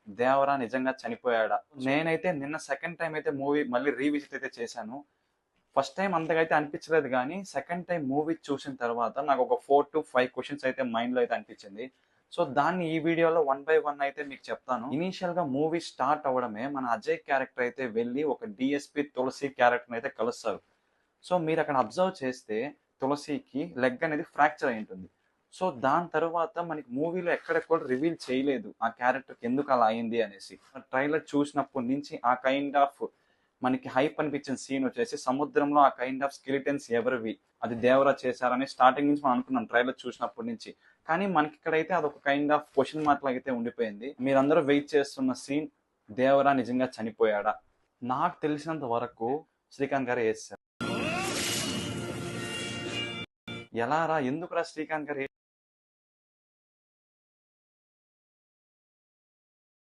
దేవరా నిజంగా చనిపోయాడా? నేనైతే నిన్న సెకండ్ టైం అయితే మూవీ మళ్ళీ రీవిజిట్ అయితే చేశాను. ఫస్ట్ టైం అంతగా అయితే అనిపించలేదు గానీ, సెకండ్ టైం మూవీ చూసిన తర్వాత నాకు ఒక 4-5 క్వెషన్స్ అయితే మైండ్‌లో అయితే అనిపించింది. సో, దాన్ని ఈ వీడియోలో వన్ బై వన్ అయితే మీకు చెప్తాను. ఇనీషియల్‌గా మూవీ స్టార్ట్ అవ్వడమే మన అజయ్ క్యారెక్టర్ అయితే వెళ్లి ఒక డీఎస్‌పీ తులసి క్యారెక్టర్‌ని అయితే కలుస్తారు. సో, మీరక్కడ అబ్జర్వ్ చేస్తే తులసికి లెగ్ అనేది ఫ్రాక్చర్ అయి ఉంటుంది. సో, దాని తర్వాత మనకి మూవీలో ఎక్కడ కూడా రివీల్ చేయలేదు. ఆ క్యారెక్టర్‌కి ఎందుకు అలా అయింది అనేసి. ట్రైలర్ చూసినప్పటి నుంచి ఆ కైండ్ ఆఫ్ మనకి హైప్ అనిపించిన సీన్ వచ్చేసి సముద్రంలో ఆ కైండ్ ఆఫ్ స్కెలిటన్స్ ఎవరివి? అది దేవరా చేశారని స్టార్టింగ్ నుంచి మనం అనుకున్నాం ట్రైలర్ చూసినప్పటి నుంచి. కానీ మనకి ఇక్కడైతే అదొక కైండ్ ఆఫ్ క్వెషన్ మార్క్ లాగా అయితే ఉండిపోయింది. మీరందరూ వెయిట్ చేస్తున్న సీన్ దేవరా నిజంగా చనిపోయాడా? నాకు తెలిసినంత వరకు శ్రీకాంత్ గారే యేసేశారు. ఎలారా? ఎందుకురా శ్రీకాంత్ గారు